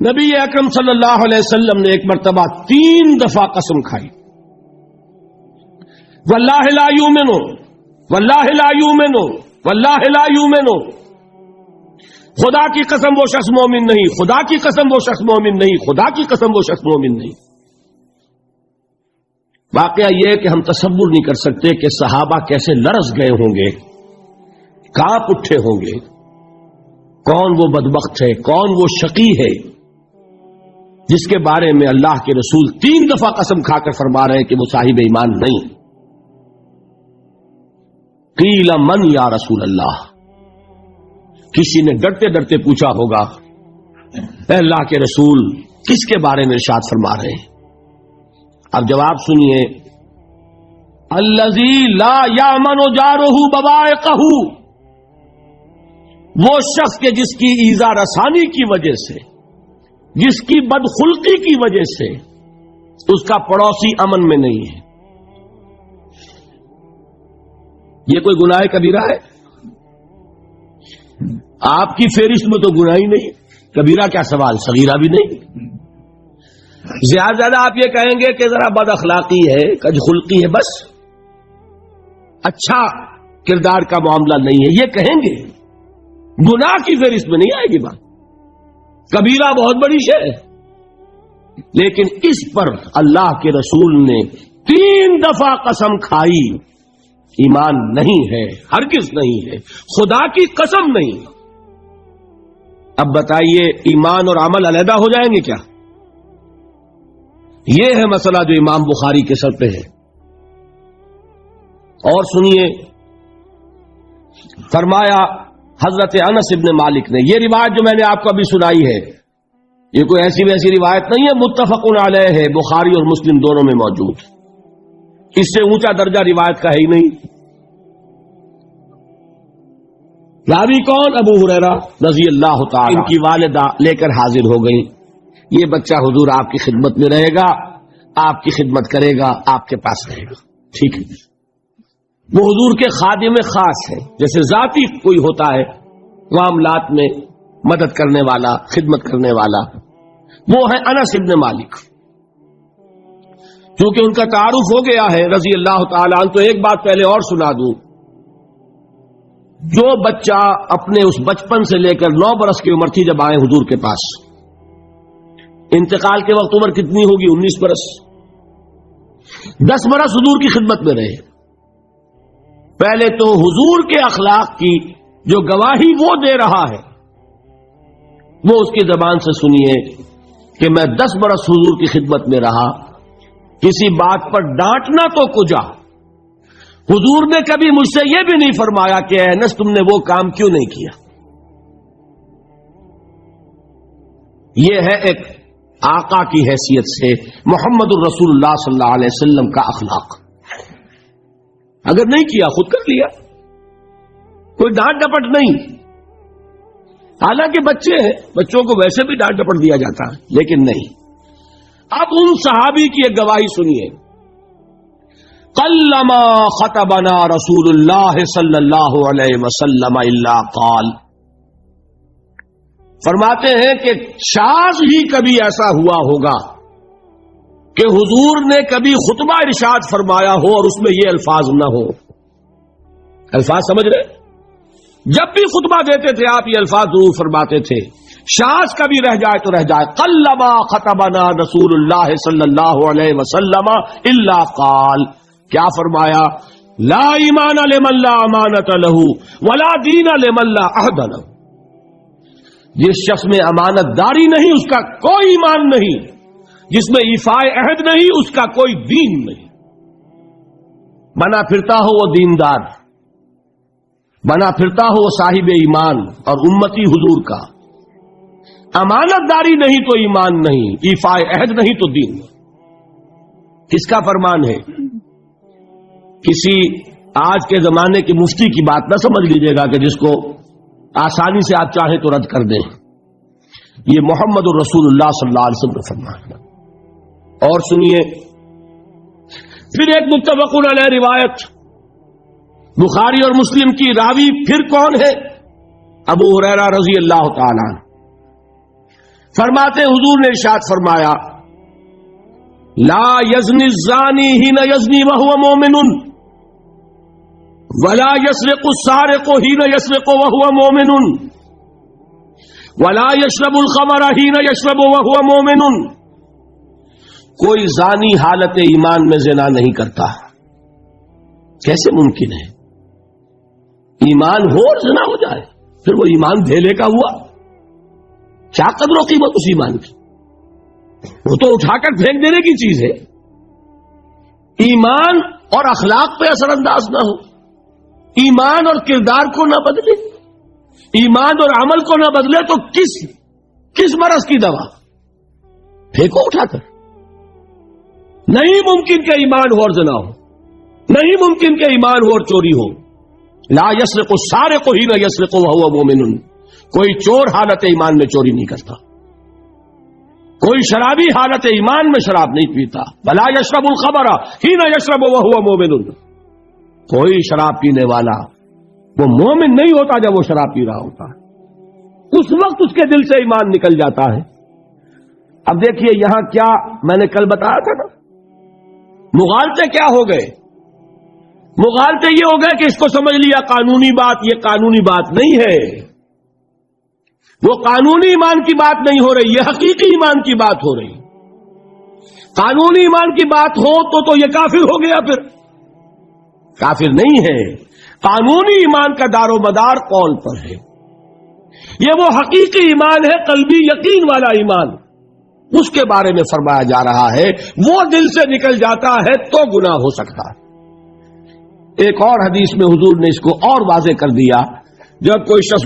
نبی اکرم صلی اللہ علیہ وسلم نے ایک مرتبہ 3 دفعہ قسم کھائی، واللہ لا یؤمنو، واللہ لا یؤمنو، واللہ لا یؤمنو، خدا کی قسم وہ شخص مومن نہیں، خدا کی قسم وہ شخص مومن نہیں، خدا کی قسم وہ شخص مومن نہیں۔ واقعہ یہ ہے کہ ہم تصور نہیں کر سکتے کہ صحابہ کیسے لرز گئے ہوں گے، کانپ اٹھے ہوں گے، کون وہ بدبخت ہے، کون وہ شقی ہے جس کے بارے میں اللہ کے رسول 3 دفعہ قسم کھا کر فرما رہے ہیں کہ وہ صاحب ایمان نہیں۔ قیل من یا رسول اللہ، کسی نے ڈرتے ڈرتے پوچھا ہوگا اے اللہ کے رسول کس کے بارے میں ارشاد فرما رہے ہیں؟ اب جواب سنیے، الذی لا یامن جارہ بوائقہ، وہ شخص کے جس کی ایذا رسانی کی وجہ سے، جس کی بدخلقی کی وجہ سے اس کا پڑوسی امن میں نہیں ہے۔ یہ کوئی گناہ کبیرہ ہے؟ آپ کی فہرست میں تو گناہ ہی نہیں، کبیرہ کیا سوال، صغیرہ بھی نہیں۔ زیادہ آپ یہ کہیں گے کہ ذرا بد اخلاقی ہے، کج خلقی ہے، بس اچھا کردار کا معاملہ نہیں ہے، یہ کہیں گے، گناہ کی فہرست میں نہیں آئے گی بات۔ کبیرہ بہت بڑی شے ہے، لیکن اس پر اللہ کے رسول نے 3 دفعہ قسم کھائی، ایمان نہیں ہے، ہرگز نہیں ہے، خدا کی قسم نہیں۔ اب بتائیے ایمان اور عمل علیحدہ ہو جائیں گے کیا؟ یہ ہے مسئلہ جو امام بخاری کے سر پہ ہے۔ اور سنیے، فرمایا حضرت انس ابن مالک نے، یہ روایت جو میں نے آپ کو ابھی سنائی ہے یہ کوئی ایسی ویسی روایت نہیں ہے، متفق علیہ ہے، بخاری اور مسلم دونوں میں موجود، اس سے اونچا درجہ روایت کا ہے ہی نہیں۔ راوی کون؟ ابو ہریرہ رضی اللہ تعالی، ان کی والدہ لے کر حاضر ہو گئی، یہ بچہ حضور آپ کی خدمت میں رہے گا، آپ کی خدمت کرے گا، آپ کے پاس رہے گا، ٹھیک ہے۔ وہ حضور کے خادم خاص ہے، جیسے ذاتی کوئی ہوتا ہے معاملات میں مدد کرنے والا، خدمت کرنے والا، وہ ہے انس ابن مالک۔ چونکہ ان کا تعارف ہو گیا ہے رضی اللہ تعالی عنہ، تو ایک بات پہلے اور سنا دوں، جو بچہ اپنے اس بچپن سے لے کر 9 برس کی عمر تھی جب آئے حضور کے پاس، انتقال کے وقت عمر کتنی ہوگی؟ 19 برس، 10 برس حضور کی خدمت میں رہے۔ پہلے تو حضور کے اخلاق کی جو گواہی وہ دے رہا ہے وہ اس کی زبان سے سنیے کہ میں 10 برس حضور کی خدمت میں رہا، کسی بات پر ڈانٹنا تو کجا، حضور نے کبھی مجھ سے یہ بھی نہیں فرمایا کہ اے انس تم نے وہ کام کیوں نہیں کیا۔ یہ ہے ایک آقا کی حیثیت سے محمد الرسول اللہ صلی اللہ علیہ وسلم کا اخلاق۔ اگر نہیں کیا خود کر لیا، کوئی ڈانٹ ڈپٹ نہیں، حالانکہ بچے ہیں، بچوں کو ویسے بھی ڈانٹ ڈپٹ دیا جاتا ہے، لیکن نہیں۔ اب ان صحابی کی ایک گواہی سنیے، قلما خطبنا رسول اللہ صلی اللہ علیہ وسلم الا قال، فرماتے ہیں کہ شاذ ہی کبھی ایسا ہوا ہوگا کہ حضور نے کبھی خطبہ ارشاد فرمایا ہو اور اس میں یہ الفاظ نہ ہو۔ الفاظ سمجھ رہے؟ جب بھی خطبہ دیتے تھے آپ یہ الفاظ ضرور فرماتے تھے، شاذ کبھی رہ جائے تو رہ جائے، قلما خطبنا رسول اللہ صلی اللہ علیہ وسلم الا قال، کیا فرمایا؟ لا ایمان لمن لا امانت له ولا دین لمن لا عہد له، جس شخص میں امانت داری نہیں اس کا کوئی ایمان نہیں، جس میں ایفائے عہد نہیں اس کا کوئی دین نہیں۔ بنا پھرتا ہو وہ دیندار، بنا پھرتا ہو وہ صاحب ایمان اور امتی حضور کا، امانت داری نہیں تو ایمان نہیں، ایفائے عہد نہیں تو دین نہیں۔ کس کا فرمان ہے؟ کسی آج کے زمانے کے مفتی کی بات نہ سمجھ لیجیے گا کہ جس کو آسانی سے آپ چاہیں تو رد کر دیں، یہ محمد الرسول اللہ صلی اللہ علیہ وسلم کا فرمان ہے۔ اور سنیے پھر ایک متفق علیہ روایت بخاری اور مسلم کی، راوی پھر کون ہے؟ ابو ہریرہ رضی اللہ تعالی عنہ۔ فرماتے حضور نے ارشاد فرمایا لا یزنی الزانی حین یزنی وہو مومن ولا یسرق السارق حین یسرق وہو مومن ولا یشرب الخمر حین یشرب وہو مومن. کوئی زانی حالت ایمان میں زنا نہیں کرتا. کیسے ممکن ہے؟ ایمان ہو اور زنا ہو جائے، پھر وہ ایمان دھیلے کا ہوا؟ کیا قدر و قیمت اس ایمان کی؟ وہ تو اٹھا کر پھینک دینے کی چیز ہے. ایمان اور اخلاق پہ اثر انداز نہ ہو، ایمان اور کردار کو نہ بدلے، ایمان اور عمل کو نہ بدلے تو کس مرض کی دوا؟ پھینکو اٹھا کر. نہیں ممکن کہ ایمان ہو اور زنا ہو، نہیں ممکن کہ ایمان ہو اور چوری ہو. لا یسرق السارق حین یسرق وہو مومن. کوئی چور حالت ایمان میں چوری نہیں کرتا، کوئی شرابی حالت ایمان میں شراب نہیں پیتا. ولا یشرب الخمر حین یشرب وہو مومن. کوئی شراب پینے والا وہ مومن نہیں ہوتا جب وہ شراب پی رہا ہوتا ہے، اس وقت اس کے دل سے ایمان نکل جاتا ہے. اب دیکھیے یہاں کیا میں نے کل بتایا تھا نا، مغالطے کیا ہو گئے؟ مغالطے یہ ہو گئے کہ اس کو سمجھ لیا قانونی بات، یہ قانونی بات نہیں ہے، وہ قانونی ایمان کی بات نہیں ہو رہی، یہ حقیقی ایمان کی بات ہو رہی. قانونی ایمان کی بات ہو تو یہ کافر ہو گیا. پھر کافر نہیں ہے. قانونی ایمان کا دار و مدار قول پر ہے. یہ وہ حقیقی ایمان ہے، قلبی یقین والا ایمان. اس کے بارے میں فرمایا جا رہا ہے وہ دل سے نکل جاتا ہے تو گناہ ہو سکتا ہے. ایک اور حدیث میں حضور نے اس کو اور واضح کر دیا. جب کوئی شخص